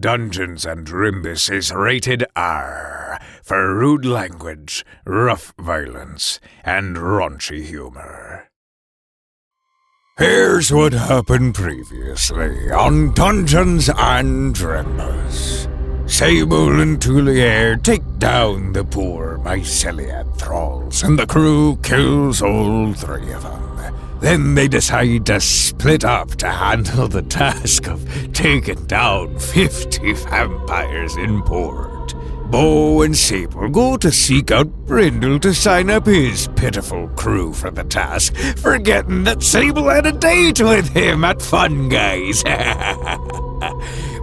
Dungeons and Drimbus is rated R for rude language, rough violence, and raunchy humor. Here's what happened previously on Dungeons and Drimbus. Sable and Tuliere take down the poor mycelium thralls, and the crew kills all three of them. Then they decide to split up to handle the task of taking down 50 vampires in port. Beau and Sable go to seek out Brindle to sign up his pitiful crew for the task, forgetting that Sable had a date with him at Fun Guys.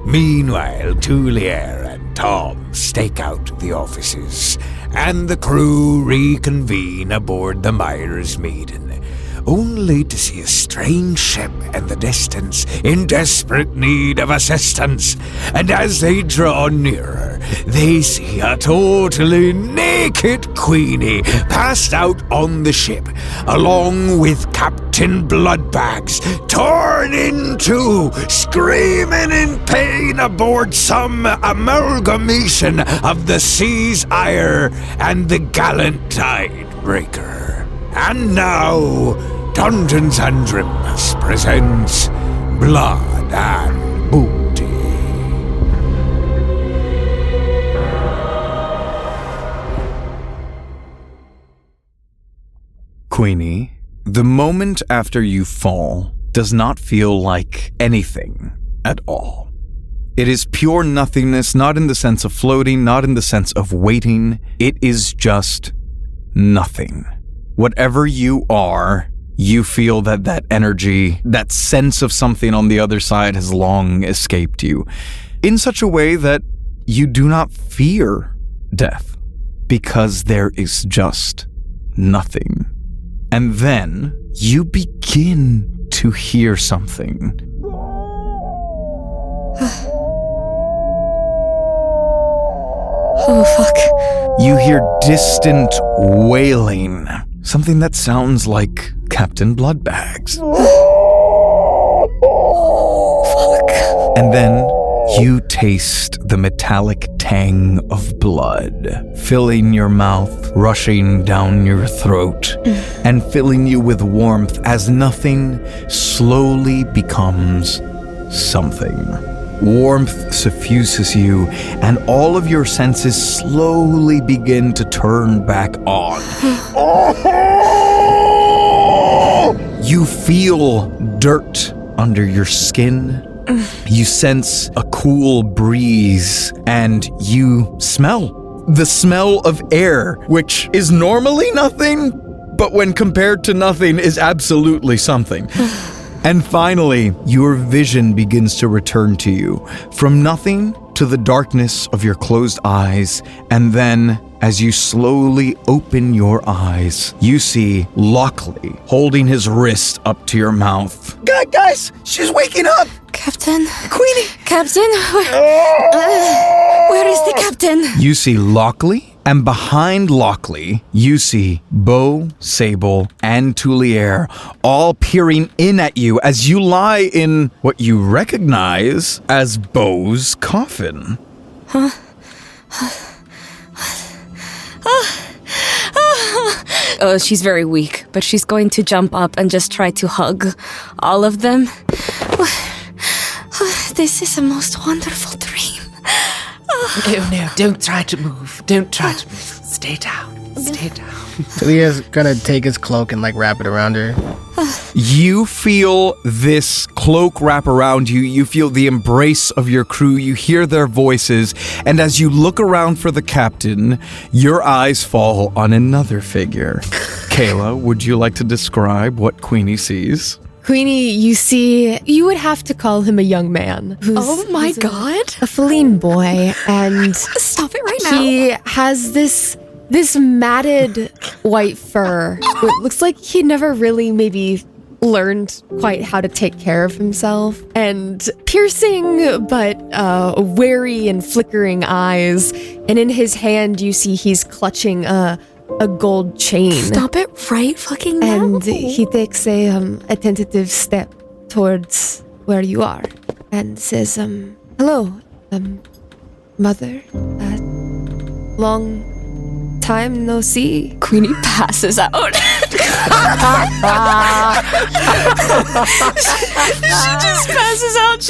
Meanwhile, Tuliere and Tom stake out the offices, and the crew reconvene aboard the Myers Maiden, only to see a strange ship in the distance in desperate need of assistance. And as they draw nearer, they see a totally naked Queenie passed out on the ship, along with Captain Bloodbags, torn in two, screaming in pain aboard some amalgamation of the Sea's Ire and the gallant Tidebreaker. And now, Dungeons and Drimbus presents Blood and Booty. Queenie, the moment after you fall does not feel like anything at all. It is pure nothingness, not in the sense of floating, not in the sense of waiting. It is just nothing. Whatever you are, you feel that energy, that sense of something on the other side has long escaped you, in such a way that you do not fear death, because there is just nothing. And then you begin to hear something. Oh, fuck. You hear distant wailing, something that sounds like Captain Bloodbags. Fuck. And then you taste the metallic tang of blood, filling your mouth, rushing down your throat, and filling you with warmth as nothing slowly becomes something. Warmth suffuses you, and all of your senses slowly begin to turn back on. You feel dirt under your skin. You sense a cool breeze, and you smell the smell of air, which is normally nothing, but when compared to nothing is absolutely something. And finally, your vision begins to return to you, from nothing to the darkness of your closed eyes, and then, as you slowly open your eyes, you see Lockley holding his wrist up to your mouth. Guys, she's waking up! Captain? Queenie! Captain? Where is the captain? You see Lockley, and behind Lockley, you see Beau, Sable, and Tuliere all peering in at you as you lie in what you recognize as Beau's coffin. Huh? Oh, she's very weak, but she's going to jump up and just try to hug all of them. This is a most wonderful dream. No, don't try to move. Don't try to move. Stay down. Stay down. Tuliere's gonna take his cloak and wrap it around her. You feel this cloak wrap around you. You feel the embrace of your crew. You hear their voices. And as you look around for the captain, your eyes fall on another figure. Kayla, would you like to describe what Queenie sees? Queenie, you see, you would have to call him a young man. Oh my god. A feline boy, and Stop it right now. he has this matted white fur. It looks like he never really maybe learned quite how to take care of himself, and piercing but wary and flickering eyes, and in his hand you see he's clutching a gold chain. Stop it right fucking now. And he takes a tentative step towards where you are and says, hello, Mother, long time no see. Queenie passes out. She just passes out.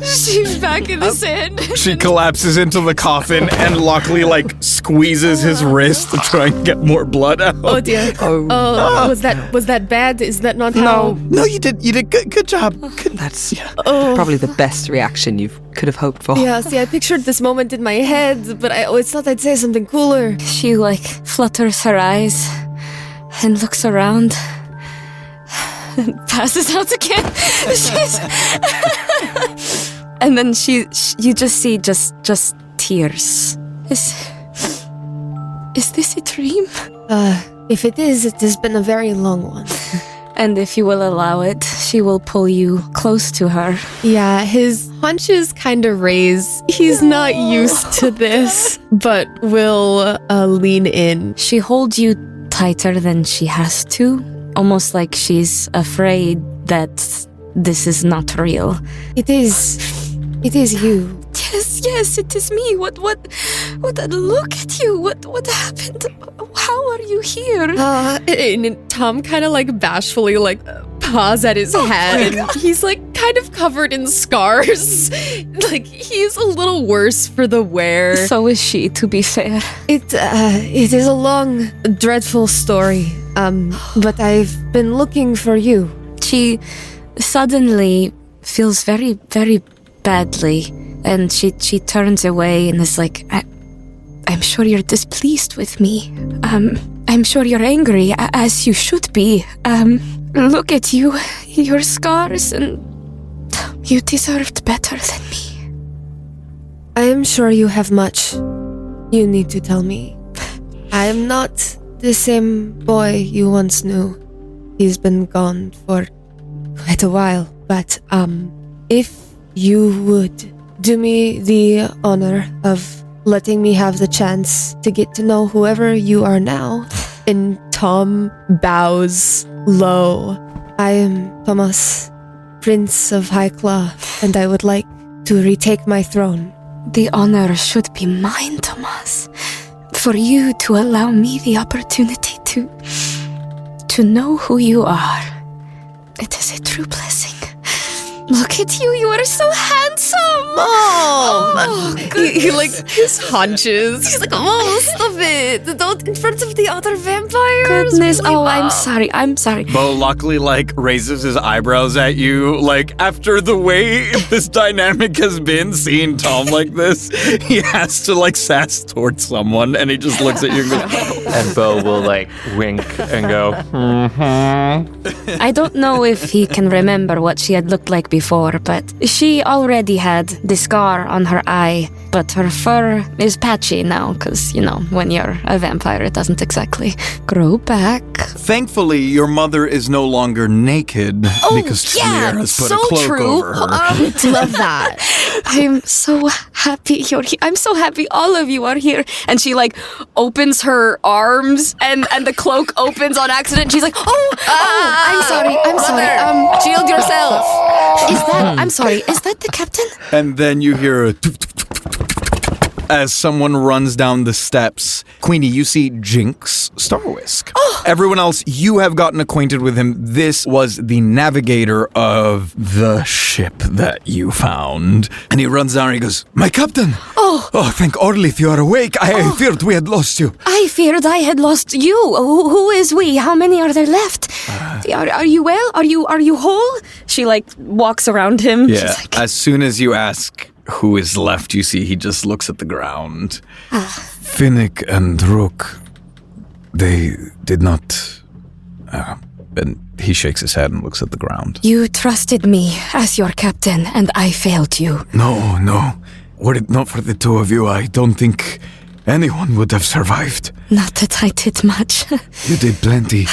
She's back in the sand. She collapses into the coffin and luckily squeezes his wrist to try and get more blood out. Oh dear. Oh, was that bad? Is that not how? No, you did good job. That's probably the best reaction you could have hoped for. Yeah, see, I pictured this moment in my head, but I always thought I'd say something cooler. She flutters her eyes and looks around and passes out again. And then you just see just tears. Is this a dream? If it is, it has been a very long one. And if you will allow it, she will pull you close to her. Yeah, his haunches kind of raise. He's not used to this, but will lean in. She holds you tighter than she has to, almost like she's afraid that this is not real. It is you. Yes, it is me. What, look at you. What happened? How are you here? And Tom kind of bashfully paws at his head. And he's kind of covered in scars. He's a little worse for the wear. So is she, to be fair. It is a long, dreadful story. But I've been looking for you. She suddenly feels very, very badly. And she turns away and is like, I'm sure you're displeased with me. I'm sure you're angry, as you should be. Look at you, your scars, and you deserved better than me. I am sure you have much you need to tell me. I am not the same boy you once knew. He's been gone for quite a while, but if you would do me the honor of letting me have the chance to get to know whoever you are now. And Tom bows low. I am Tomas, Prince of Highclaw, and I would like to retake my throne. The honor should be mine, Tomas. For you to allow me the opportunity to know who you are. It is a true blessing. Look at you, you are so handsome! Oh, he his haunches. He's stop it! Don't in front of the other vampires! Goodness, I'm sorry. Beau luckily raises his eyebrows at you. After the way this dynamic has been, seeing Tom like this, he has to sass towards someone, and he just looks at you and goes, and Beau will wink and go, I don't know if he can remember what she had looked like before, but she already had the scar on her eye, but her fur is patchy now, because, when you're a vampire, it doesn't exactly grow back. Thankfully, your mother is no longer naked because Tuliere has put a cloak over her. Love that. I'm so happy you're here. I'm so happy all of you are here. And she opens her arms and the cloak opens on accident. She's like, I'm sorry. Shield yourself. I'm sorry, is that the captain? And then you hear a as someone runs down the steps. Queenie, you see Jinx Starwisk. Everyone else, you have gotten acquainted with him. This was the navigator of the ship that you found. And he runs down and he goes, "My captain! Oh, thank Orlith you are awake. I feared we had lost you." I feared I had lost you. Who is we? How many are there left? Are you well? Are you whole? She walks around him. Yeah, She's as soon as you ask who is left, you see he just looks at the ground. Finnick and Rook, they did not... and he shakes his head and looks at the ground. You trusted me as your captain, and I failed you. No. Were it not for the two of you, I don't think anyone would have survived. Not that I did much. You did plenty.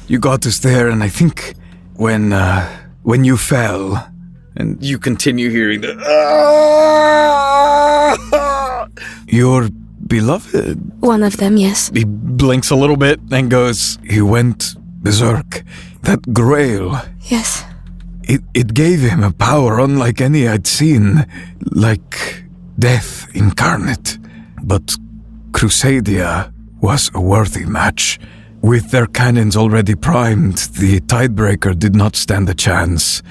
You got us there, and I think when you fell, and you continue hearing the... Your beloved... One of them, yes. He blinks a little bit and goes, he went berserk. That grail... Yes. It gave him a power unlike any I'd seen. Like death incarnate. But Crusadia was a worthy match. With their cannons already primed, the Tidebreaker did not stand a chance.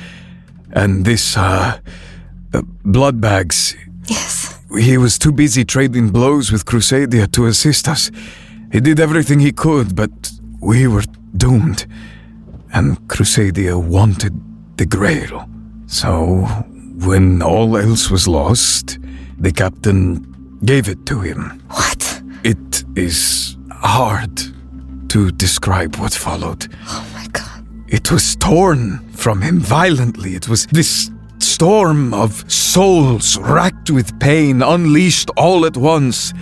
And this, Bloodbags... Yes. He was too busy trading blows with Crusadia to assist us. He did everything he could, but we were doomed. And Crusadia wanted the Grail. So, when all else was lost, the captain gave it to him. What? It is hard to describe what followed. Oh my god. It was torn from him violently. It was this storm of souls racked with pain, unleashed all at once.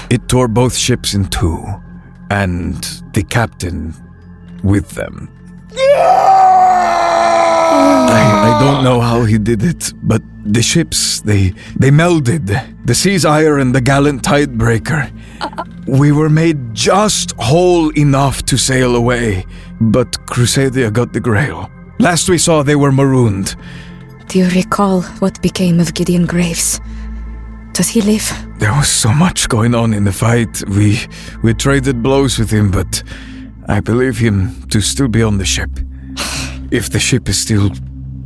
It tore both ships in two, and the captain with them. I don't know how he did it, but the ships, they melded. The Sea's Ire and the gallant Tidebreaker. We were made just whole enough to sail away, but Crusadia got the Grail. Last we saw, they were marooned. Do you recall what became of Gideon Graves? Does he live? There was so much going on in the fight. We traded blows with him, but I believe him to still be on the ship. If the ship is still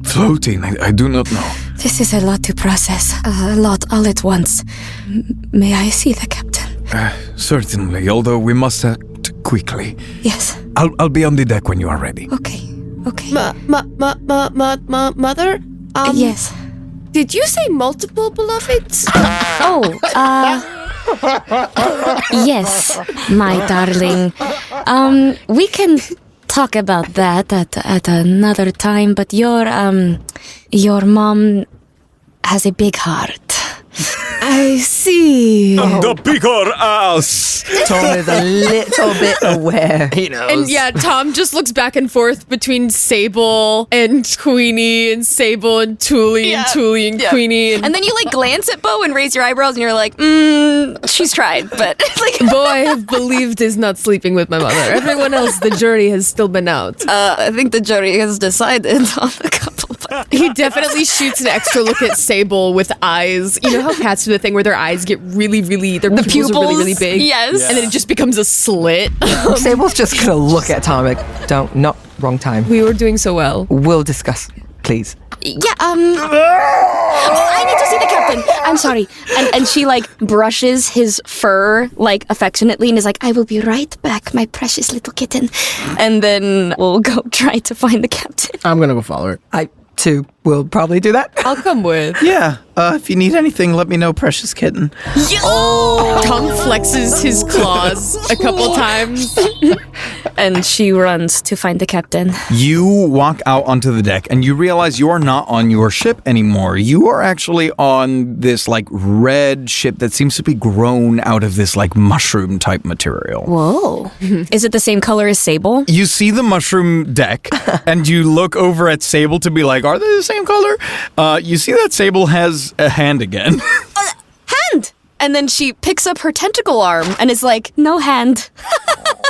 floating, I do not know. This is a lot to process. A lot all at once. May I see the captain? Certainly, although we must act quickly. Yes. I'll be on the deck when you are ready. Okay. Mother? Yes. Did you say multiple beloveds? Yes, my darling. We can talk about that at another time, but your mom has a big heart. I see. The bigger ass! Tom is a little bit aware. He knows. And yeah, Tom just looks back and forth between Sable and Queenie and Sable and Tuli and Tuli and Queenie. And then you glance at Beau and raise your eyebrows and you're like, she's tried, but Beau, I have believed, is not sleeping with my mother. Everyone else, the jury has still been out. I think the jury has decided on a couple. He definitely shoots an extra look at Sable with eyes. You know how cats do the thing where their eyes get really, their pupils are really, really big? Yes. And then it just becomes a slit. Sable's just gonna look at Tom like, not wrong time. We were doing so well. We'll discuss, please. Yeah, I need to see the captain. I'm sorry. And she brushes his fur affectionately and is like, I will be right back, my precious little kitten. And then we'll go try to find the captain. I'm gonna go follow her. I, too, will probably do that. I'll come with. Yeah, if you need anything, let me know, precious kitten. Tom flexes his claws a couple times. And she runs to find the captain. You walk out onto the deck and you realize you are not on your ship anymore. You are actually on this red ship that seems to be grown out of this mushroom type material. Whoa. Is it the same color as Sable? You see the mushroom deck and you look over at Sable to be like, are they the same color? You see that Sable has a hand again. Hand! And then she picks up her tentacle arm and is like, no hand.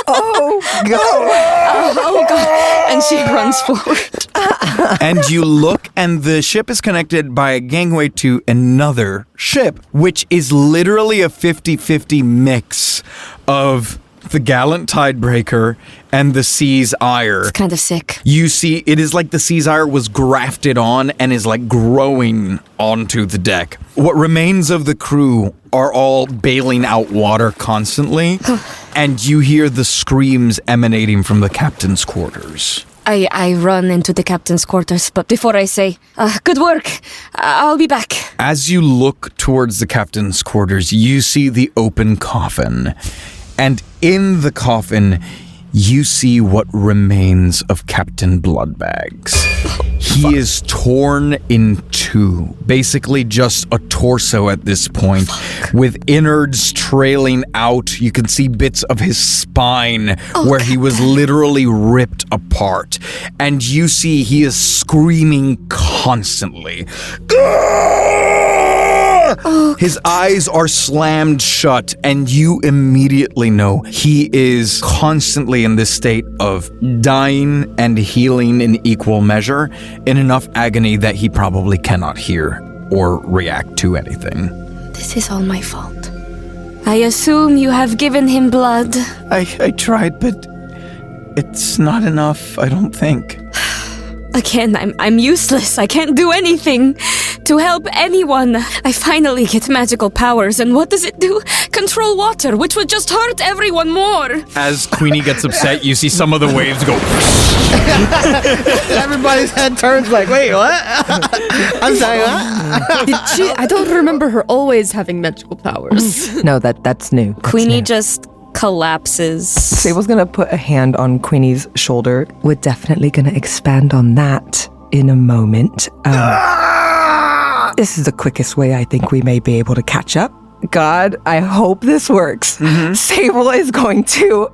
Oh, go! Oh, God. And she runs forward. And you look, and the ship is connected by a gangway to another ship, which is literally a 50-50 mix of the gallant Tidebreaker and the Sea's Ire. It's kind of sick. You see, it is like the Sea's Ire was grafted on and is growing onto the deck. What remains of the crew are all bailing out water constantly, and you hear the screams emanating from the captain's quarters. I run into the captain's quarters, but before I say, good work, I'll be back. As you look towards the captain's quarters, you see the open coffin. And in the coffin, you see what remains of Captain Bloodbags. He is torn in two, basically just a torso at this point, with innards trailing out. You can see bits of his spine where he was literally ripped apart. And you see he is screaming constantly. His eyes are slammed shut, and you immediately know he is constantly in this state of dying and healing in equal measure, in enough agony that he probably cannot hear or react to anything. This is all my fault. I assume you have given him blood. I tried, but it's not enough, I don't think. Again, I'm useless. I can't do anything to help anyone. I finally get magical powers, and what does it do? Control water, which would just hurt everyone more. As Queenie gets upset, you see some of the waves go. Everybody's head turns like, wait, what? I'm sorry, what? Did she? I don't remember her always having magical powers. No, that's new. That's Queenie new. just collapses. Sable's gonna put a hand on Queenie's shoulder. We're definitely gonna expand on that in a moment. This is the quickest way I think we may be able to catch up. God, I hope this works. Sable is going to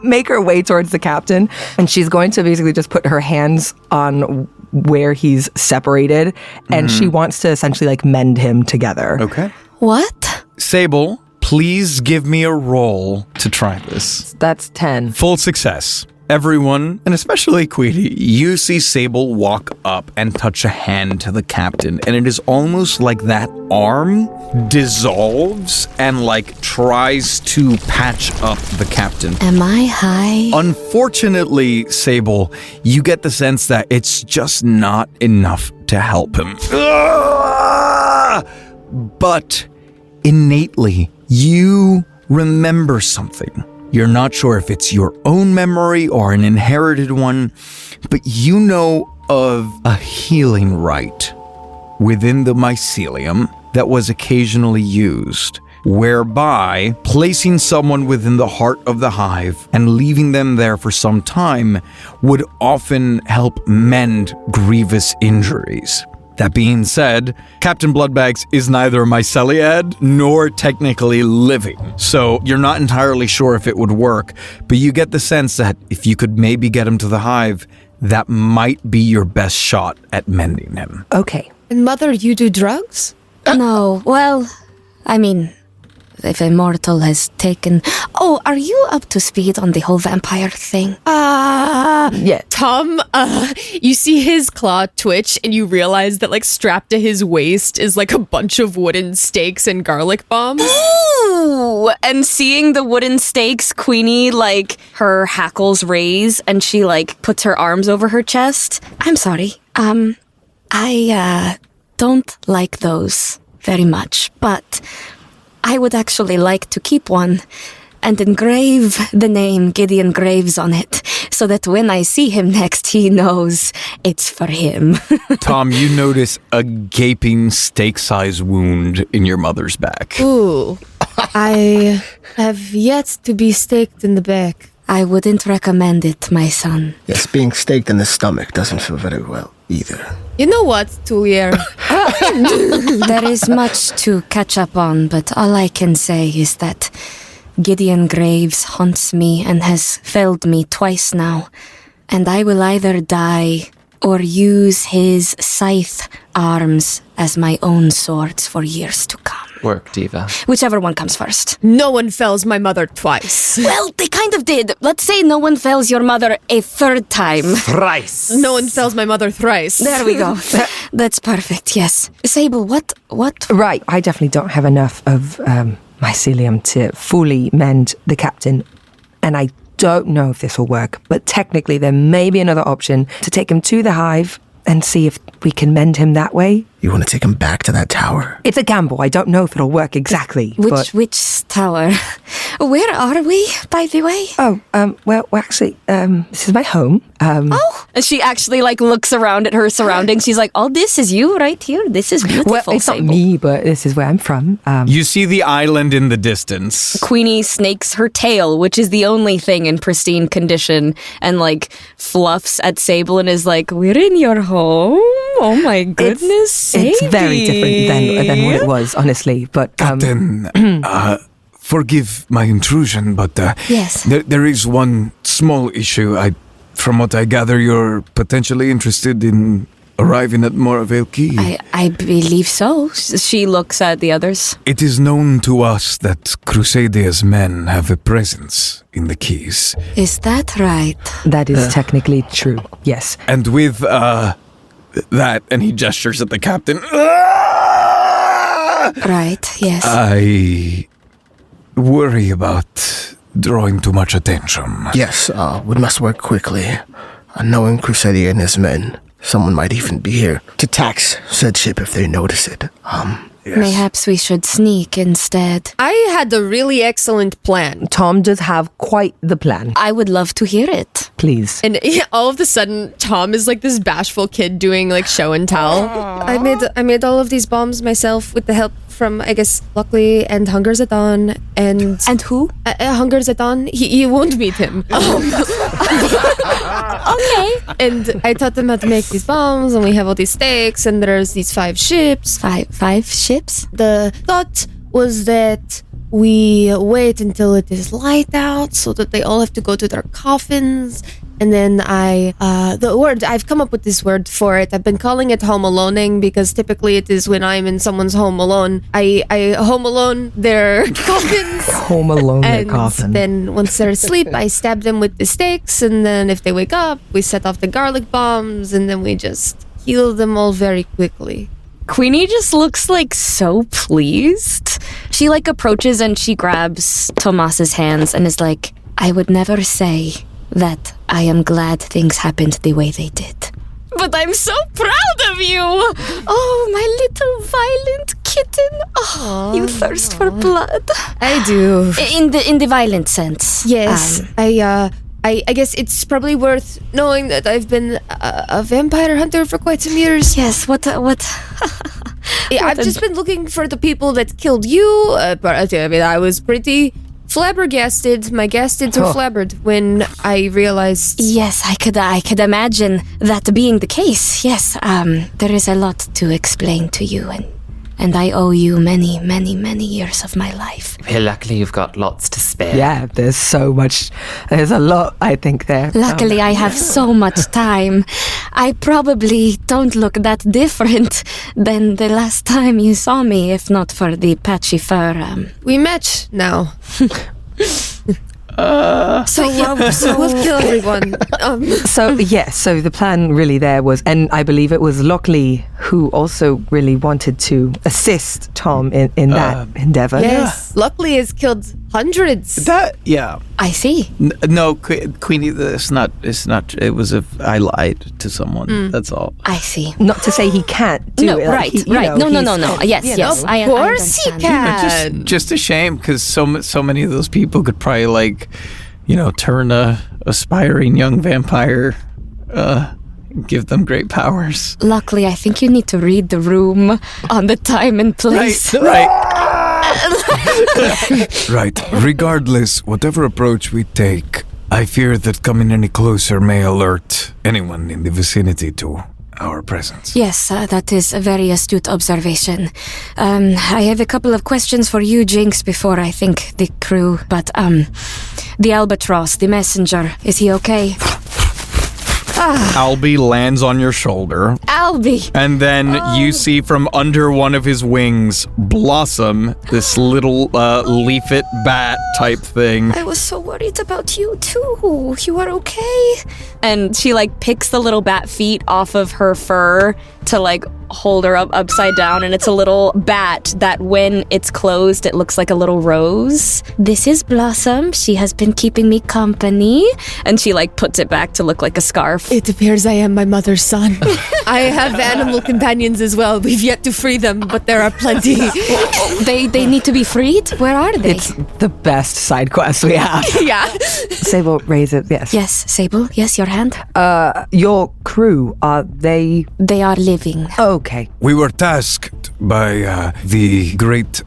make her way towards the captain, and she's going to basically just put her hands on where he's separated, and she wants to essentially like mend him together. Okay. What? Sable, please give me a roll to try this. That's 10. Full success. Everyone, and especially Queenie, you see Sable walk up and touch a hand to the captain, and it is almost like that arm dissolves and like tries to patch up the captain. Am I high? Unfortunately, Sable, you get the sense that it's just not enough to help him. But innately, you remember something. You're not sure if it's your own memory or an inherited one, but you know of a healing rite within the mycelium that was occasionally used, whereby placing someone within the heart of the hive and leaving them there for some time would often help mend grievous injuries. That being said, Captain Bloodbags is neither a myceliad nor technically living, so you're not entirely sure if it would work, but you get the sense that if you could maybe get him to the hive, that might be your best shot at mending him. Okay. And Mother, you do drugs? No, well, I mean, if a mortal has taken... Oh, are you up to speed on the whole vampire thing? Yeah. Tom, you see his claw twitch and you realize that like strapped to his waist is like a bunch of wooden stakes and garlic bombs. Ooh! And seeing the wooden stakes, Queenie, like, her hackles raise and she, like, puts her arms over her chest. I'm sorry. I don't like those very much, but I would actually like to keep one and engrave the name Gideon Graves on it so that when I see him next, he knows it's for him. Tom, you notice a gaping steak-sized wound in your mother's back. Ooh, I have yet to be staked in the back. I wouldn't recommend it, my son. Yes, being staked in the stomach doesn't feel very well either. You know what, Tuliere? There is much to catch up on, but all I can say is that Gideon Graves haunts me and has failed me twice now, and I will either die or use his scythe arms as my own swords for years to come. Work, Diva. Whichever one comes first. No one fells my mother twice. Well, they kind of did. Let's say no one fells your mother a third time. Thrice. No one fells my mother thrice. There we go. That's perfect, yes. Sable, what? Right. I definitely don't have enough of mycelium to fully mend the captain, and I don't know if this will work, but technically there may be another option to take him to the hive and see if we can mend him that way. You want to take him back to that tower? It's a gamble. I don't know if it'll work exactly. Which tower? Where are we, by the way? Well, actually, this is my home. And she actually, like, looks around at her surroundings. She's like, oh, this is you right here. This is beautiful, Well, it's Sable. not me, but this is where I'm from. You see the island in the distance. Queenie snakes her tail, which is the only thing in pristine condition, and, like, fluffs at Sable and is like, we're in your home? Oh, my goodness, It's very different than what it was, honestly. But Captain, forgive my intrusion, but Yes. there is one small issue. From what I gather, you're potentially interested in arriving at Moreveil Key. I believe so. She looks at the others. It is known to us that Crusaders' men have a presence in the Keys. Is that right? that is technically true. Yes. And with that, and he gestures at the captain. Right, yes. I worry about drawing too much attention. Yes, we must work quickly. Knowing Crusader and his men, someone might even be here to tax said ship if they notice it. Yes. Mayhaps we should sneak instead. I had a really excellent plan. Tom does have quite the plan. I would love to hear it. Please. And all of a sudden, Tom is like this bashful kid doing like show and tell. I made all of these bombs myself with the help from, I guess, Luckily and Hunger Zedon and who? Hunger Zedon. You won't meet him. Okay. And I taught them how to make these bombs, and we have all these stakes, and there's these 5 ships. Five ships? The thought was that we wait until it is light out so that they all have to go to their coffins. And then I've come up with this word for it. I've been calling it home aloneing because typically it is when I'm in someone's home alone. I home alone their coffins. Home alone their And coffin. then once they're asleep, I stab them with the stakes. And then if they wake up, we set off the garlic bombs. And then we just kill them all very quickly. Queenie just looks like so pleased. She like approaches and she grabs Tomas's hands and is like, I would never say that I am glad things happened the way they did. But I'm so proud of you! Oh, my little violent kitten. Oh, you thirst for blood. I do. In the violent sense. Yes. I guess it's probably worth knowing that I've been a vampire hunter for quite some years. Yes, what? I've just been looking for the people that killed you. But I mean, I was pretty flabbergasted. My gastids were flabbered when I realized. Yes, I could imagine that being the case. Yes, there is a lot to explain to you, and I owe you many, many, many years of my life. Well, luckily you've got lots to spare. Yeah, there's so much. There's a lot, I think, there. Luckily, I have so much time. I probably don't look that different than the last time you saw me, if not for the patchy fur. We match now. So We'll kill everyone. So the plan really there was, and I believe it was Lockley who also really wanted to assist Tom in that endeavor. Yes. Luckily, has killed hundreds. That, yeah. I see. No, Queenie, it's not, it was I lied to someone. That's all. I see. Not to say he can't do No, it. right. No. Yes, yes. Of course he understand. can. Just a shame because so many of those people could probably turn a aspiring young vampire, give them great powers. Luckily, I think you need to read the room on the time and place. Right. Right. Regardless, whatever approach we take, I fear that coming any closer may alert anyone in the vicinity to our presence. Yes, that is a very astute observation. I have a couple of questions for you, Jinx, before I think the crew. But, the Albatross, the messenger, is he okay? Albie lands on your shoulder. Albie! And then you see from under one of his wings blossom this little leaflet bat type thing. I was so worried about you, too. You are okay? And she, picks the little bat feet off of her fur to, hold her up upside down, and it's a little bat that when it's closed, it looks like a little rose. This is Blossom. She has been keeping me company. And she, puts it back to look like a scarf. It appears I am my mother's son. I have animal companions as well. We've yet to free them, but there are plenty. They need to be freed? Where are they? It's the best side quest we have. Yeah. Sable, raise it, yes. Yes, Sable. Yes, your hand. Your crew, are they... They are living. Okay. We were tasked by the great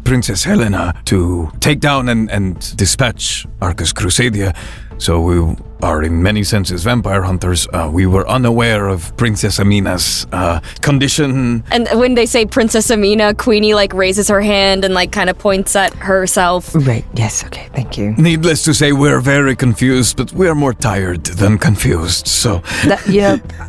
Princess Helena to take down and dispatch Arcus Crusadia. So we are in many senses vampire hunters. We were unaware of Princess Amina's condition. And when they say Princess Amina, Queenie raises her hand and kind of points at herself. Right, yes, okay, thank you. Needless to say, we're very confused, but we're more tired than confused, so...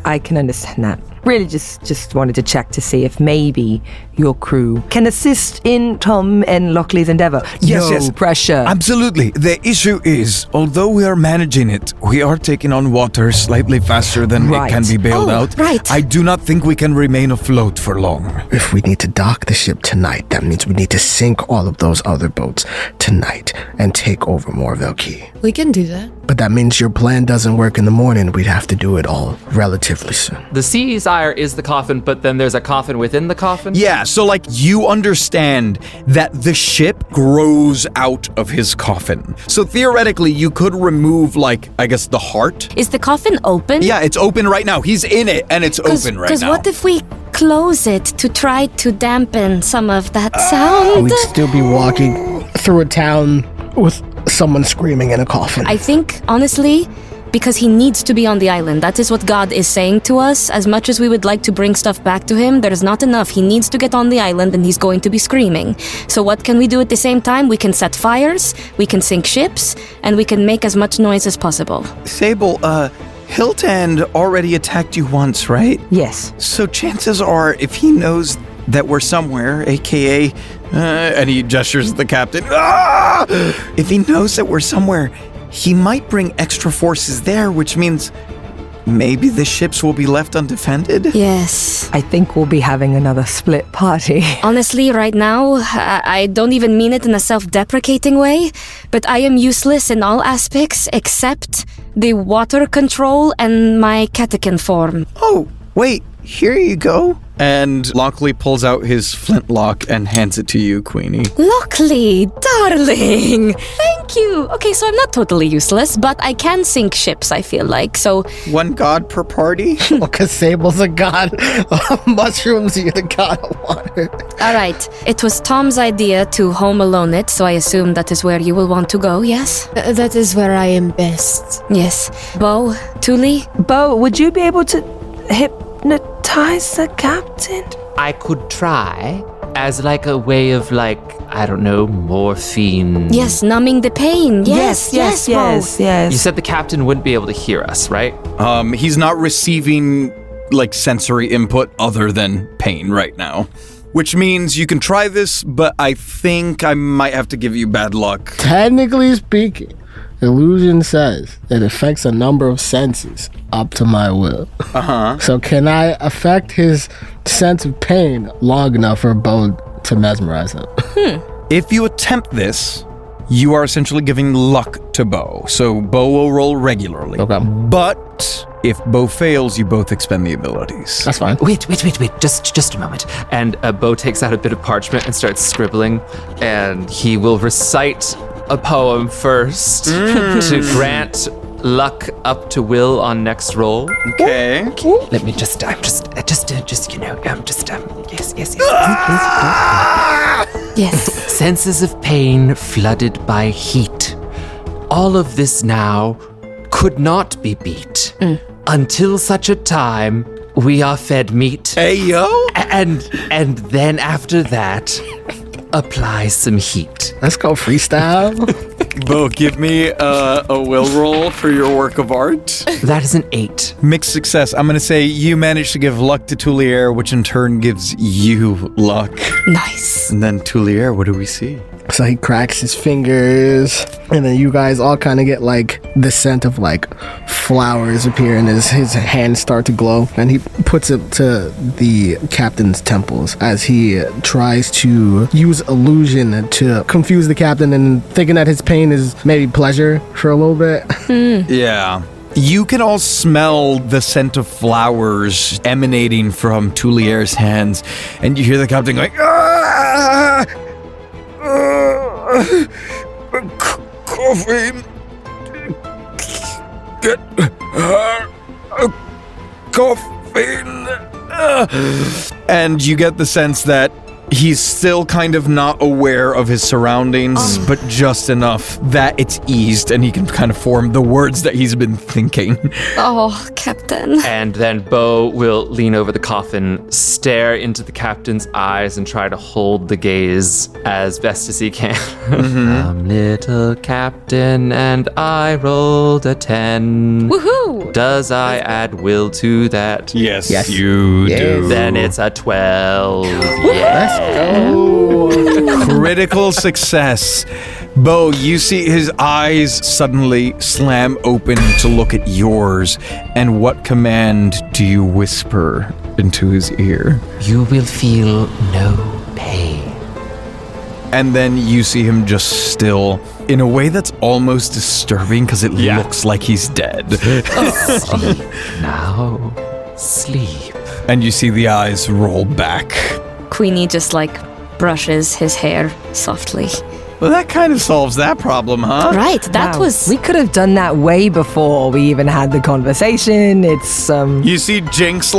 I can understand that. Really just wanted to check to see if maybe your crew can assist in Tom and Lockley's endeavor. No pressure. Absolutely. The issue is, although we are managing it, we are taking on water slightly faster than it can be bailed out. Right. I do not think we can remain afloat for long. If we need to dock the ship tonight, that means we need to sink all of those other boats tonight and take over Moreveil Key. We can do that. But that means your plan doesn't work in the morning. We'd have to do it all relatively soon. The sea sire is the coffin, but then there's a coffin within the coffin? Yeah, so like you understand that the ship grows out of his coffin. So theoretically, you could remove, like, I guess the heart. Is the coffin open? Yeah, it's open right now. He's in it, and it's open right now. Because what if we close it to try to dampen some of that sound? We'd still be walking through a town with someone screaming in a coffin. I think, honestly, because he needs to be on the island. That is what God is saying to us. As much as we would like to bring stuff back to him, there is not enough. He needs to get on the island and he's going to be screaming. So what can we do at the same time? We can set fires, we can sink ships, and we can make as much noise as possible. Sable, Hiltand already attacked you once, right? Yes. So chances are, if he knows that we're somewhere, aka, and he gestures at the captain, if he knows that we're somewhere, he might bring extra forces there, which means maybe the ships will be left undefended? Yes. I think we'll be having another split party. Honestly, right now, I don't even mean it in a self-deprecating way, but I am useless in all aspects except the water control and my catechin form. Oh, wait, here you go. And Lockley pulls out his flintlock and hands it to you, Queenie. Lockley, darling, thank you. Okay, so I'm not totally useless, but I can sink ships, I feel like, so... One god per party? Because Sable's a god of mushrooms, you're the god of water. All right, it was Tom's idea to home alone it, so I assume that is where you will want to go, yes? That is where I am best. Yes. Beau, Tuli? Beau, would you be able to hypnotize the captain? I could try as like a way of like, I don't know, morphine. Yes, numbing the pain. Yes, Beau. You said the captain wouldn't be able to hear us, right? He's not receiving, like, sensory input other than pain right now. Which means you can try this, but I think I might have to give you bad luck. Technically speaking, illusion says it affects a number of senses up to my will. So can I affect his sense of pain long enough for Beau to mesmerize him? If you attempt this, you are essentially giving luck to Beau. So Beau will roll regularly. Okay. But if Beau fails, you both expend the abilities. That's fine. Wait, just a moment. And Beau takes out a bit of parchment and starts scribbling, and he will recite a poem first to grant luck up to will on next roll. Okay. Let me yes. Yes. Senses of pain flooded by heat. All of this now could not be beat until such a time we are fed meat. Hey, yo. And then after that, apply some heat. Let's go freestyle. Beau, give me a will roll for your work of art. That is an 8. Mixed success. I'm going to say you managed to give luck to Tuliere, which in turn gives you luck. Nice. And then Tuliere, what do we see? So he cracks his fingers, and then you guys all kind of get like the scent of like flowers appear, and his hands start to glow, and he puts it to the captain's temples as he tries to use illusion to confuse the captain, and thinking that his pain is maybe pleasure for a little bit. Yeah. You can all smell the scent of flowers emanating from Tuliere's hands, and you hear the captain going, "Ah! Coffee. Get coffee." And you get the sense that He's still kind of not aware of his surroundings, but just enough that it's eased and he can kind of form the words that he's been thinking. Oh, Captain. And then Beau will lean over the coffin, stare into the captain's eyes, and try to hold the gaze as best as he can. Little captain, and I rolled a 10. Woohoo! Does I add will to that? Yes, You do. Then it's a 12. Let's go. critical success. Beau, you see his eyes suddenly slam open to look at yours. And what command do you whisper into his ear? You will feel no pain. And then you see him just still, in a way that's almost disturbing because it looks like he's dead. Sleep now. Sleep. And you see the eyes roll back. Queenie just brushes his hair softly. Well, that kind of solves that problem, huh? Right, that Wow. was... We could have done that way before we even had the conversation. It's You see Jinx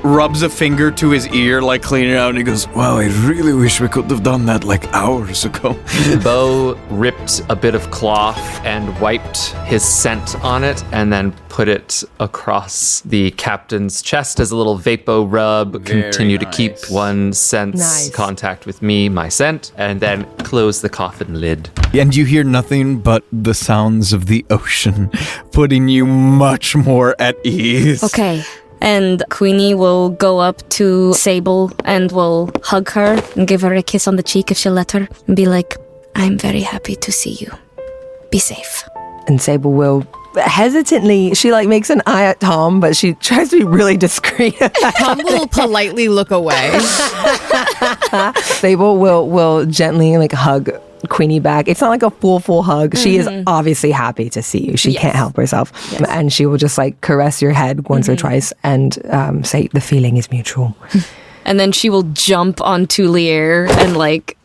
rubs a finger to his ear, cleaning it out, and he goes, "Wow, I really wish we could have done that hours ago." Beau ripped a bit of cloth and wiped his scent on it and then put it across the captain's chest as a little vapo rub. Continue to keep one sense contact with me, my scent, and then close the coffin lid. And you hear nothing but the sounds of the ocean, putting you much more at ease. Okay. And Queenie will go up to Sable and will hug her and give her a kiss on the cheek if she'll let her. And be like, I'm very happy to see you. Be safe. And Sable will hesitantly, she makes an eye at Tom, but she tries to be really discreet. Tom will politely look away. Sable will gently hug Queenie back. It's not a full hug. She is obviously happy to see you. She can't help herself. Yes. And she will just caress your head once or twice and say the feeling is mutual. And then she will jump on Tuliere and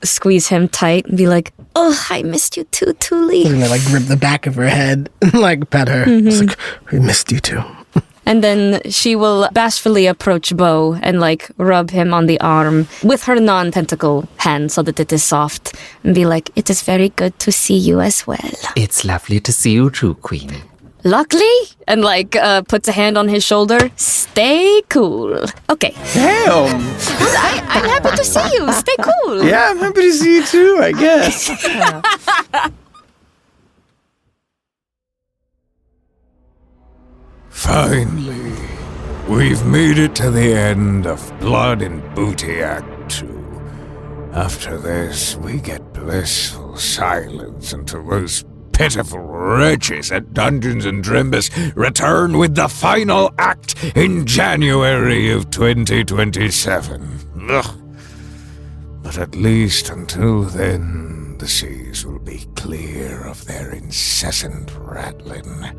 squeeze him tight and be like, oh, I missed you too, Tuli. And grip the back of her head and pet her. It's we missed you too. And then she will bashfully approach Beau and rub him on the arm with her non-tentacle hand so that it is soft and be like, it is very good to see you as well. It's lovely to see you too, Queenie. Luckily, and puts a hand on his shoulder. Stay cool. Okay. Damn! I'm happy to see you. Stay cool. Yeah, I'm happy to see you too, I guess. Finally, we've made it to the end of Blood and Booty Act 2. After this, we get blissful silence until those pitiful wretches at Dungeons and Drimbus return with the final act in January of 2027. Ugh. But at least until then, the seas will be clear of their incessant rattling.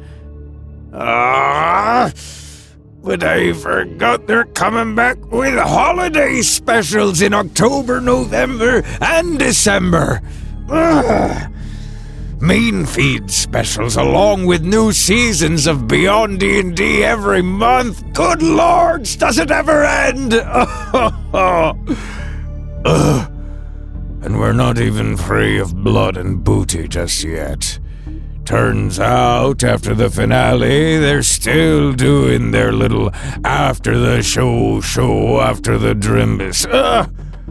But I forgot they're coming back with holiday specials in October, November, and December. Main feed specials along with new seasons of Beyond D&D every month. Good lords, does it ever end? And we're not even free of blood and booty just yet. Turns out, after the finale, they're still doing their little after-the-show after the Drimbus.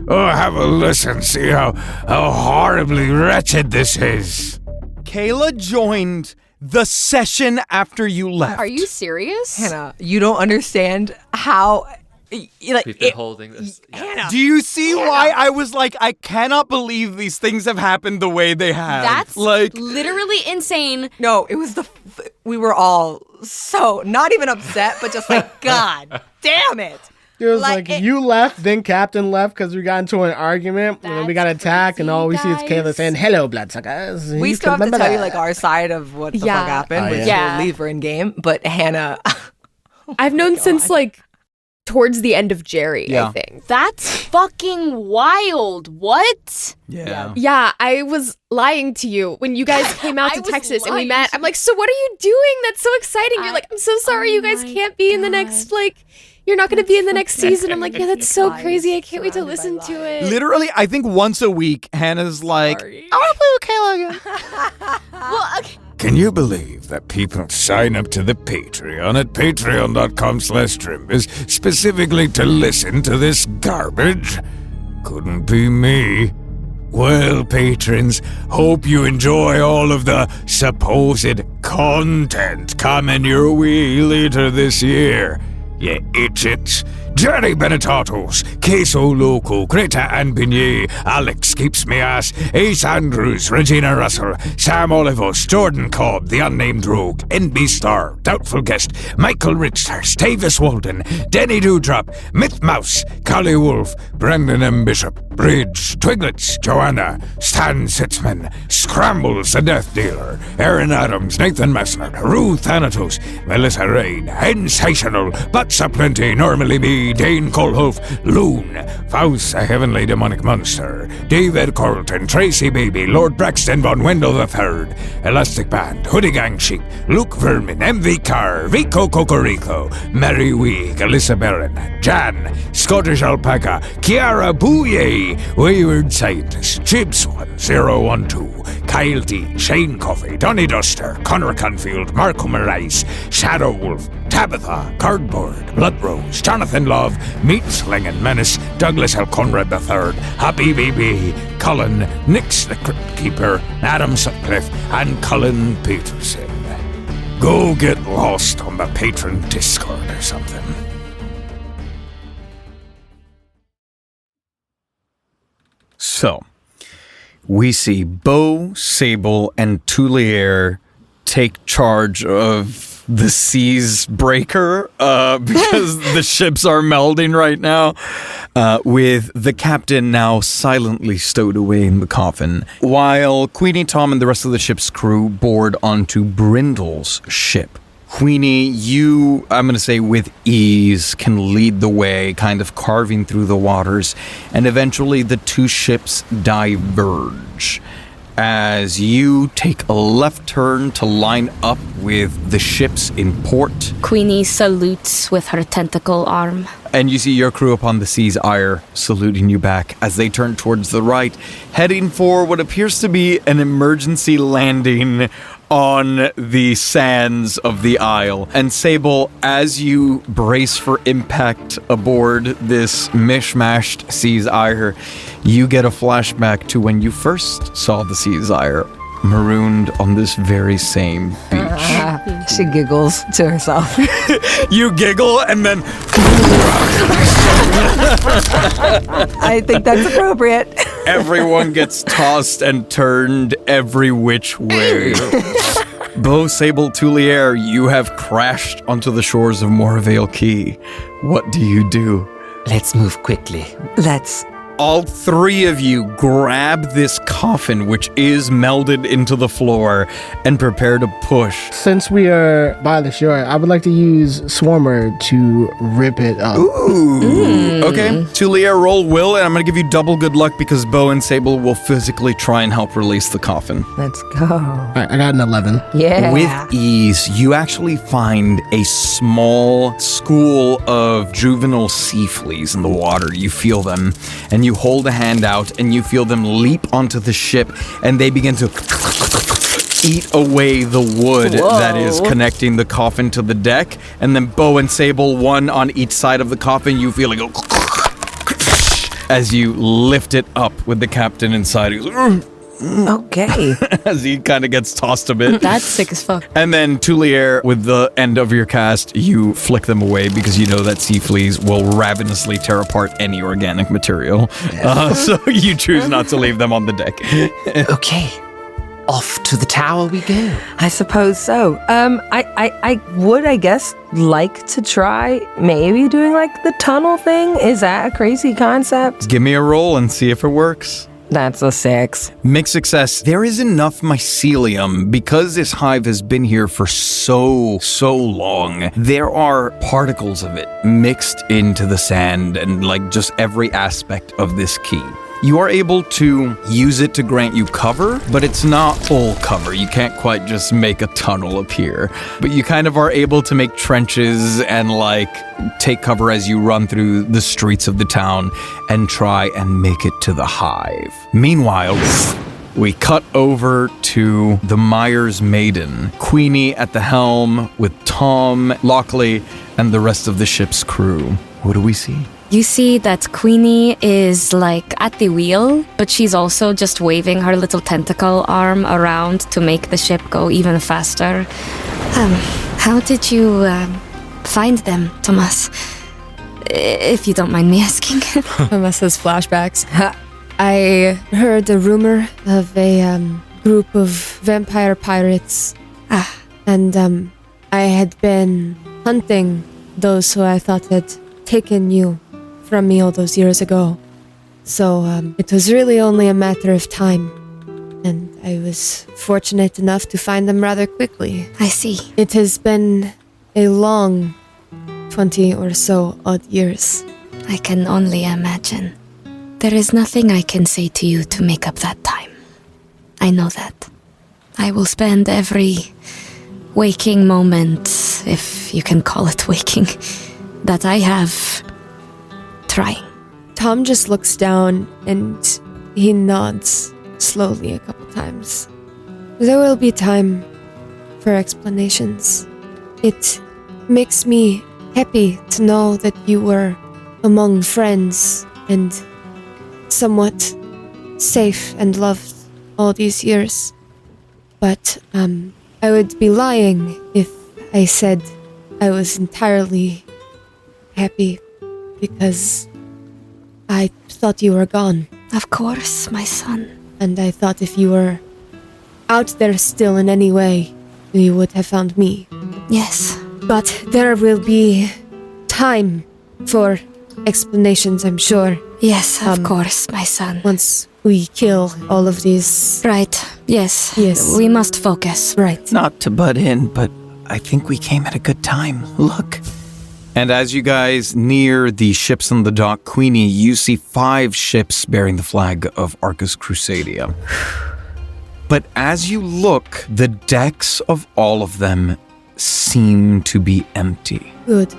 Have a listen, see how horribly wretched this is. Kayla joined the session after you left. Are you serious? Hannah, you don't understand how... We've been holding this. Hannah. Do you see why I was I cannot believe these things have happened the way they have? That's literally insane. No, it was we were all so, not even upset, but just God damn it. It was you left, then Captain left because we got into an argument, and then we got attacked, and all we see is Kayla saying, hello, bloodsuckers. We still have to tell you our side of what the fuck happened, which we'll leave for in game, but Hannah... I've known since towards the end of Jerry, I think. That's fucking wild. What? Yeah. Yeah, I was lying to you when you guys came out to Texas and we met. I'm like, so what are you doing? That's so exciting. You're like, I'm so sorry you guys can't be in the next you're not going to be in the next season. I'm like, yeah, that's so crazy. I can't wait to listen to it. Literally, I think once a week, Hannah's like, I want to play with Kayla again. Well, okay. Can you believe that people sign up to the Patreon at patreon.com/Trimbus specifically to listen to this garbage? Couldn't be me. Well, patrons, hope you enjoy all of the supposed content coming your way later this year. You itchets. Jerry Benetatos, Queso Loco, Greta and Beignet, Alex Keeps Me Ass, Ace Andrews, Regina Russell, Sam Olivos, Jordan Cobb, The Unnamed Rogue, NB Star, Doubtful Guest, Michael Richhurst, Tavis Walden, Denny Dewdrop, Myth Mouse, Collie Wolf, Brendan M. Bishop, Bridge, Twiglets, Joanna, Stan Sitzman, Scrambles the Death Dealer, Aaron Adams, Nathan Messner, Ruth Thanatos, Melissa Rain, Sensational, Butts Aplenty, Normally Me, Dane Colhoff, Loon, Faust, a Heavenly Demonic Monster, David Carlton, Tracy Baby, Lord Braxton Von Wendell III, Elastic Band, Hoodie Gang Sheep, Luke Vermin, MV Carr, Vico Cocorico, Mary Week, Alyssa Barron, Jan, Scottish Alpaca, Kiara Bouye, Wayward Scientist, Chibswan, 012, Kyle D, Shane Coffey, Donny Duster, Connor Canfield, Marco Morais, Shadow Wolf, Tabitha, Cardboard, Blood Rose, Jonathan Love, Meat Slinging Menace, Douglas L. Conrad III, Happy BB, Cullen, Nix the Crypt Keeper, Adam Sutcliffe, and Cullen Peterson. Go get lost on the patron Discord or something. So, we see Beau, Sable, and Tuliere take charge of the sea's breaker because the ships are melding right now, with the captain now silently stowed away in the coffin, while Queenie, Tom, and the rest of the ship's crew board onto Brindle's ship. Queenie, you, I'm going to say with ease, can lead the way, kind of carving through the waters, and eventually the two ships diverge as you take a left turn to line up with the ships in port. Queenie salutes with her tentacle arm. And you see your crew upon the sea's ire saluting you back as they turn towards the right, heading for what appears to be an emergency landing on the sands of the Isle. And Sable, as you brace for impact aboard this mishmashed sea's ire, you get a flashback to when you first saw the sea's ire, marooned on this very same beach. She giggles to herself. You giggle and then... I think that's appropriate. Everyone gets tossed and turned every which way. Beau, Sable, Tuliere, you have crashed onto the shores of Moreveil Key. What do you do? Let's move quickly. Let's. All three of you grab this coffin, which is melded into the floor, and prepare to push. Since we are by the shore, I would like to use Swarmer to rip it up. Ooh. Okay. Tuliere, roll will, and I'm going to give you double good luck because Beau and Sable will physically try and help release the coffin. Let's go. All right, I got an 11. Yeah. With ease, you actually find a small school of juvenile sea fleas in the water. You feel them, and you hold a hand out, and you feel them leap onto the ship, and they begin to eat away the wood that is connecting the coffin to the deck. And then Beau and Sable, one on each side of the coffin, you feel it go as you lift it up with the captain inside. He goes, okay. as he kind of gets tossed a bit. That's sick as fuck. And then Tuliere, with the end of your cast, you flick them away because you know that sea fleas will ravenously tear apart any organic material. So you choose not to leave them on the deck. Okay. Off to the tower we go. I suppose so. I would, I guess, like to try maybe doing like the tunnel thing. Is that a crazy concept? Give me a roll and see if it works. That's a 6. Mixed success. There is enough mycelium because this hive has been here for so long. There are particles of it mixed into the sand and like just every aspect of this key. You are able to use it to grant you cover, but it's not full cover. You can't quite just make a tunnel appear. But you kind of are able to make trenches and take cover as you run through the streets of the town and try and make it to the hive. Meanwhile, we cut over to the Myers Maiden, Queenie at the helm with Tom, Lockley, and the rest of the ship's crew. What do we see? You see that Queenie is at the wheel, but she's also just waving her little tentacle arm around to make the ship go even faster. How did you find them, Tomas? If you don't mind me asking. Tomas has flashbacks. I heard a rumor of a group of vampire pirates. And I had been hunting those who I thought had taken you from me all those years ago. So it was really only a matter of time. And I was fortunate enough to find them rather quickly. I see. It has been a long 20 or so odd years. I can only imagine. There is nothing I can say to you to make up that time. I know that. I will spend every waking moment, if you can call it waking, that I have trying. Tom just looks down and he nods slowly a couple times. There will be time for explanations. It makes me happy to know that you were among friends and somewhat safe and loved all these years. But I would be lying if I said I was entirely happy because I thought you were gone. Of course, my son. And I thought if you were out there still in any way, you would have found me. Yes. But there will be time for explanations, I'm sure. Yes, of course, my son. Once we kill all of these... Right, yes. Yes. We must focus. Right. Not to butt in, but I think we came at a good time. Look. And as you guys near the ships on the dock, Queenie, you see 5 ships bearing the flag of Arcus Crusadia. But as you look, the decks of all of them seem to be empty. Good.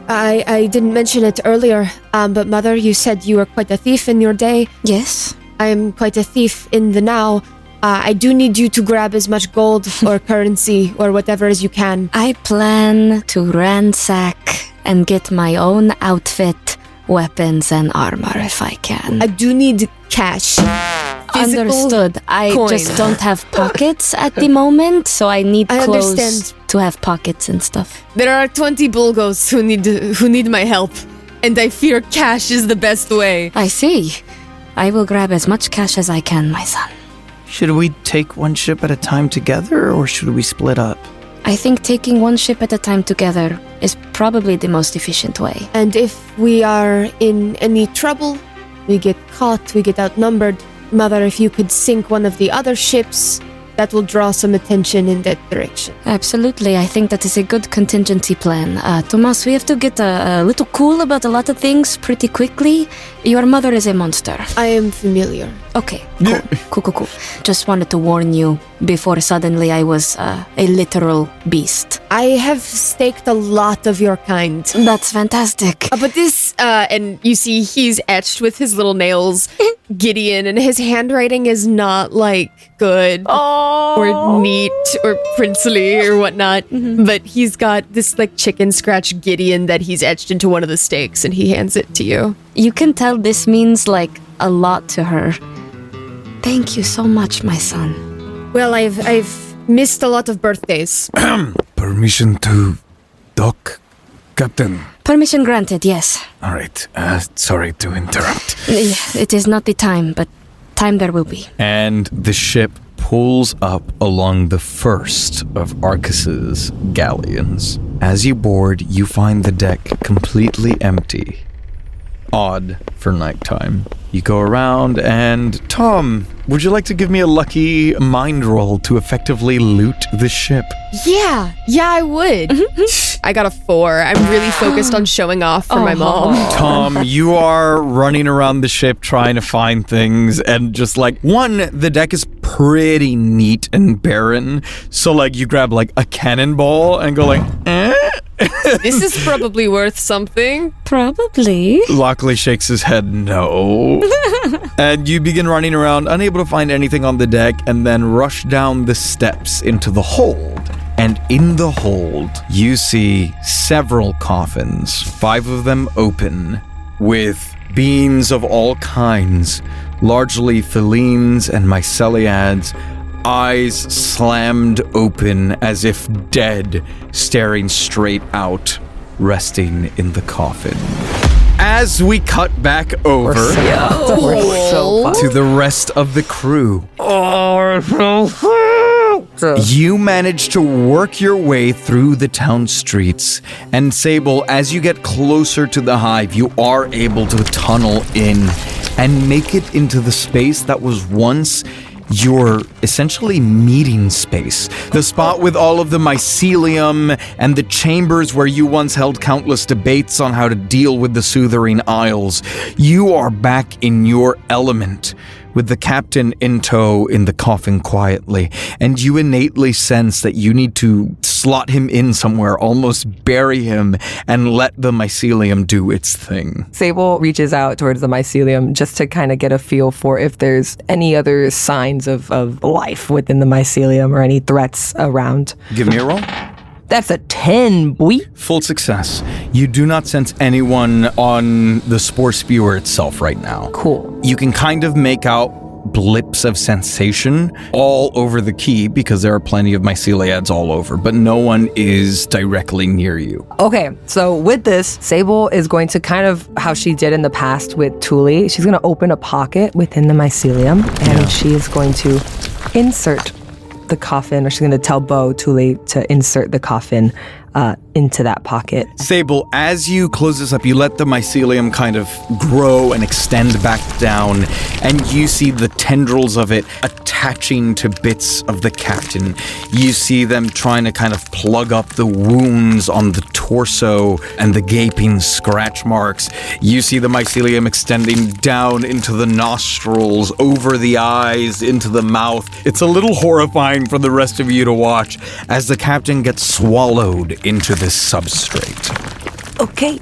I didn't mention it earlier, but Mother, you said you were quite a thief in your day. Yes. I am quite a thief in the now. I do need you to grab as much gold or currency or whatever as you can. I plan to ransack and get my own outfit, weapons, and armor if I can. I do need cash. Physical Understood. I coin. just don't have pockets at the moment, so I need I clothes understand. to have pockets and stuff. There are 20 Bulgos who need my help, and I fear cash is the best way. I see. I will grab as much cash as I can, my son. Should we take one ship at a time together, or should we split up? I think taking one ship at a time together is probably the most efficient way. And if we are in any trouble, we get caught, we get outnumbered, Mother, if you could sink one of the other ships, that will draw some attention in that direction. Absolutely, I think that is a good contingency plan. Tomas, we have to get a little cool about a lot of things pretty quickly. Your mother is a monster. I am familiar. Okay, cool. Just wanted to warn you before suddenly I was a literal beast. I have staked a lot of your kind. That's fantastic. But this, and you see he's etched with his little nails, Gideon, and his handwriting is not good or neat or princely or whatnot. Mm-hmm. But he's got this chicken scratch Gideon that he's etched into one of the stakes, and he hands it to you. You can tell this means a lot to her. Thank you so much, my son. Well, I've missed a lot of birthdays. Permission to dock, Captain? Permission granted, yes. All right. Sorry to interrupt. It is not the time, but time there will be. And the ship pulls up along the first of Arcus's galleons. As you board, you find the deck completely empty. odd for nighttime. You go around and... Tom, would you like to give me a lucky mind roll to effectively loot the ship? Yeah, I would. I got a 4. I'm really focused on showing off for my mom. Tom, you are running around the ship trying to find things, and just like, the deck is pretty neat and barren, so like you grab like a cannonball and go like, This is probably worth something. Probably. Lockley shakes his head no. And you begin running around, unable to find anything on the deck, and then rush down the steps into the hold. And in the hold, you see several coffins, 5 of them open, with beings of all kinds, largely felines and myceliads, eyes slammed open as if dead, staring straight out, resting in the coffin. As we cut back over to the rest of the crew, you manage to work your way through the town streets, and Sable, as you get closer to the hive, you are able to tunnel in and make it into the space that was once your essentially meeting space. The spot with all of the mycelium and the chambers where you once held countless debates on how to deal with the Soothering Isles. You are back in your element, with the captain in tow in the coffin quietly, and you innately sense that you need to slot him in somewhere, almost bury him, and let the mycelium do its thing. Sable reaches out towards the mycelium just to kind of get a feel for if there's any other signs of life within the mycelium or any threats around. Give me a roll. That's a 10, boy. Full success. You do not sense anyone on the spore spewer itself right now. Cool. You can kind of make out blips of sensation all over the key because there are plenty of myceliads all over, but no one is directly near you. Okay, so with this, Sable is going to kind of how she did in the past with Tuli. She's going to open a pocket within the mycelium, and she is going to insert the coffin, or she's going to tell Beau, Tuli, to insert the coffin into that pocket. Sable, as you close this up, you let the mycelium kind of grow and extend back down, and you see the tendrils of it attaching to bits of the captain. You see them trying to kind of plug up the wounds on the torso and the gaping scratch marks. You see the mycelium extending down into the nostrils, over the eyes, into the mouth. It's a little horrifying for the rest of you to watch as the captain gets swallowed into this substrate. Okay,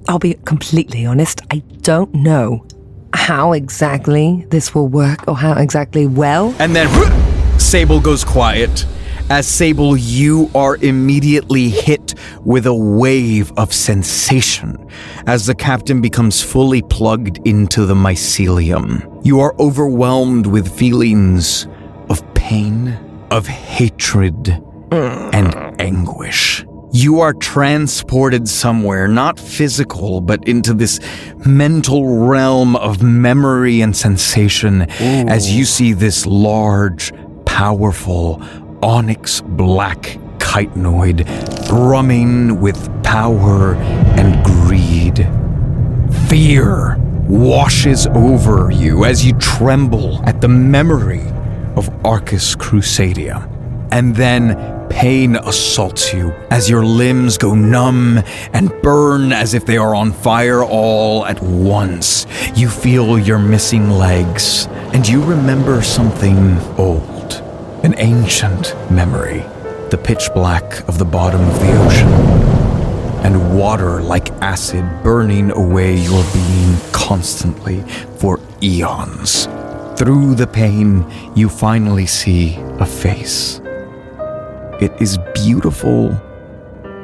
I'll be completely honest. I don't know how exactly this will work or how exactly well. And then Sable goes quiet. As Sable, you are immediately hit with a wave of sensation as the captain becomes fully plugged into the mycelium. You are overwhelmed with feelings of pain, of hatred, and anguish. You are transported somewhere, not physical, but into this mental realm of memory and sensation as you see this large, powerful, onyx black chitinoid thrumming with power and greed. Fear washes over you as you tremble at the memory of Arcus Crusadia. And then pain assaults you as your limbs go numb and burn as if they are on fire all at once. You feel your missing legs, and you remember something old, an ancient memory, the pitch black of the bottom of the ocean, and water like acid burning away your being constantly for eons. Through the pain, you finally see a face. It is beautiful,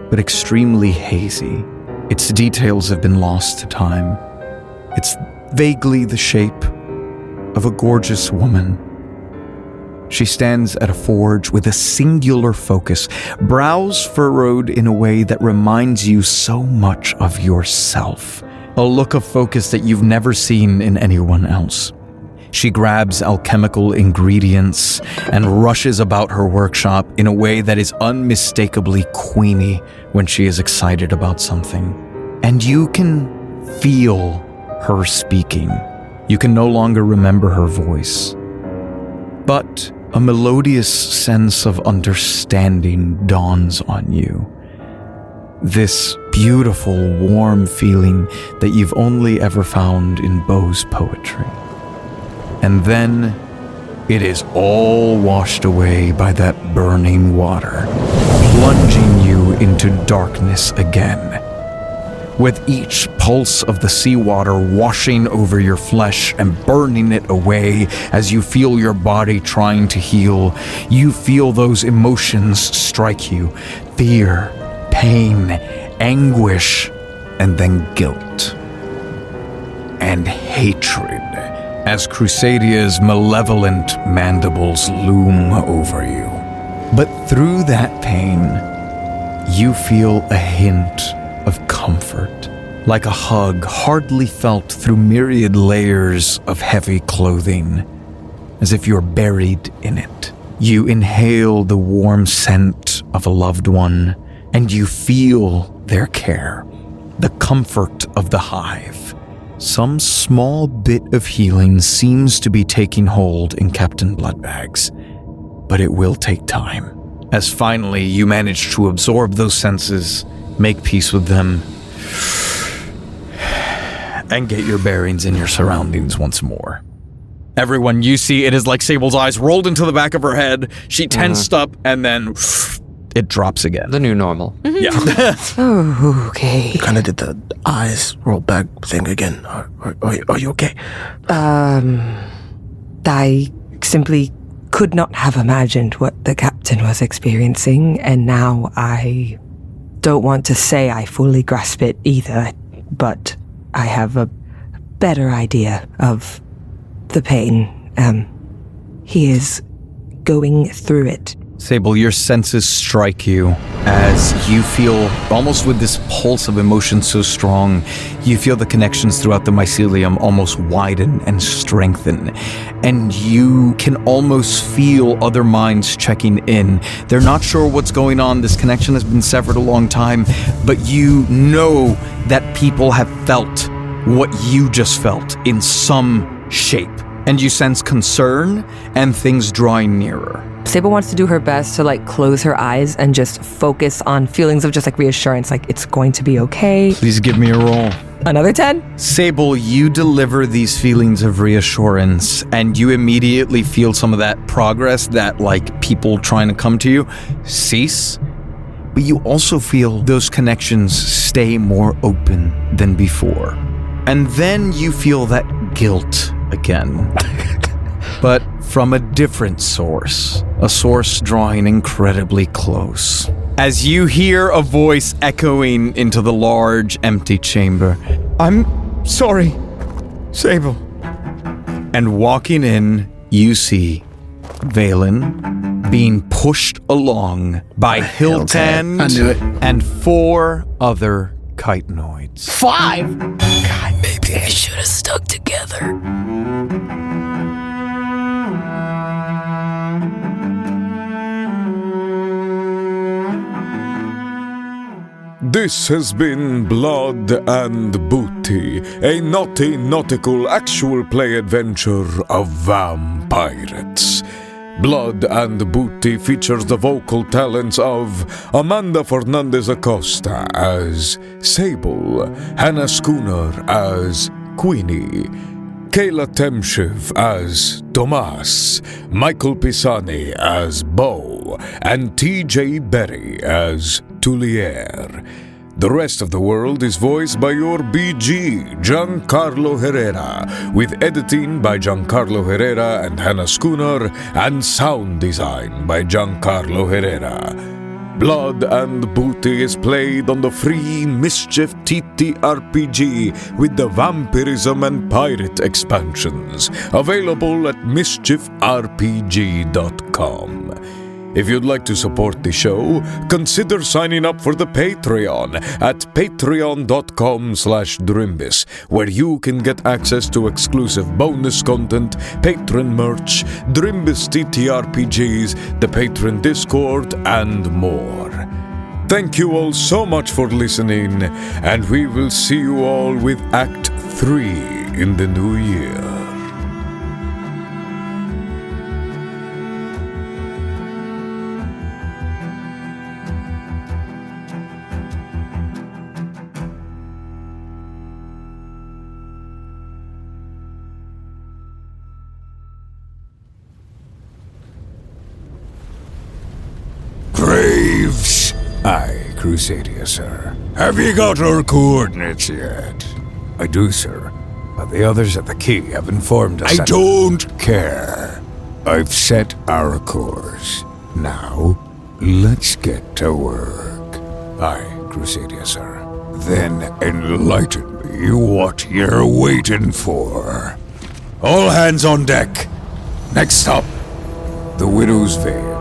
but extremely hazy. Its details have been lost to time. It's vaguely the shape of a gorgeous woman. She stands at a forge with a singular focus, brows furrowed in a way that reminds you so much of yourself, a look of focus that you've never seen in anyone else. She grabs alchemical ingredients and rushes about her workshop in a way that is unmistakably Queenie when she is excited about something. And you can feel her speaking. You can no longer remember her voice. But a melodious sense of understanding dawns on you. This beautiful, warm feeling that you've only ever found in Beau's poetry. And then it is all washed away by that burning water, plunging you into darkness again. With each pulse of the seawater washing over your flesh and burning it away as you feel your body trying to heal, you feel those emotions strike you. Fear, pain, anguish, and then guilt. And hatred, as Crusadia's malevolent mandibles loom over you. But through that pain, you feel a hint of comfort, like a hug hardly felt through myriad layers of heavy clothing, as if you're buried in it. You inhale the warm scent of a loved one, and you feel their care, the comfort of the hive. Some small bit of healing seems to be taking hold in Captain Bloodbags, but it will take time, as finally you manage to absorb those senses, make peace with them, and get your bearings in your surroundings once more. Everyone, you see, it is like Sable's eyes rolled into the back of her head. She tensed up, and then it drops again. The new normal. Yeah. Oh, okay. You kind of did the eyes roll back thing again. Are you okay? I simply could not have imagined what the captain was experiencing, and now I don't want to say I fully grasp it either, but I have a better idea of the pain. He is going through it. Sable, your senses strike you as you feel, almost with this pulse of emotion so strong, you feel the connections throughout the mycelium almost widen and strengthen. And you can almost feel other minds checking in. They're not sure what's going on. This connection has been severed a long time, but you know that people have felt what you just felt in some shape. And you sense concern and things drawing nearer. Sable wants to do her best to close her eyes and just focus on feelings of just reassurance, it's going to be okay. Please give me a roll. Another 10? Sable, you deliver these feelings of reassurance, and you immediately feel some of that progress that people trying to come to you cease. But you also feel those connections stay more open than before. And then you feel that guilt again. But from a different source, a source drawing incredibly close. As you hear a voice echoing into the large, empty chamber, "I'm sorry, Sable." And walking in, you see Valen being pushed along by Hilton I knew it. and 4 other chitenoids. 5? God, maybe we should have stuck together. This has been Blood and Booty, a naughty nautical actual play adventure of Vampirates. Blood and Booty features the vocal talents of Amanda Fernandez-Acosta as Sable, Hannah Schooner as Queenie, Kayla Temshiv as Tomas, Michael Pisani as Beau, and TJ Berry as Tuliere. The rest of the world is voiced by your BG, Giancarlo Herrera, with editing by Giancarlo Herrera and Hannah Schooner, and sound design by Giancarlo Herrera. Blood and Booty is played on the free Mischief TTRPG with the Vampirism and Pirate expansions, available at mischiefrpg.com. If you'd like to support the show, consider signing up for the Patreon at patreon.com/Drimbus, where you can get access to exclusive bonus content, patron merch, Drimbus TTRPGs, the patron Discord, and more. Thank you all so much for listening, and we will see you all with Act 3 in the new year. Graves! Aye, Crusadia, sir. Have you got our coordinates yet? I do, sir. But the others at the key have informed us. I don't care. I've set our course. Now, let's get to work. Aye, Crusadia, sir. Then enlighten me what you're waiting for. All hands on deck. Next stop, the Widow's Veil.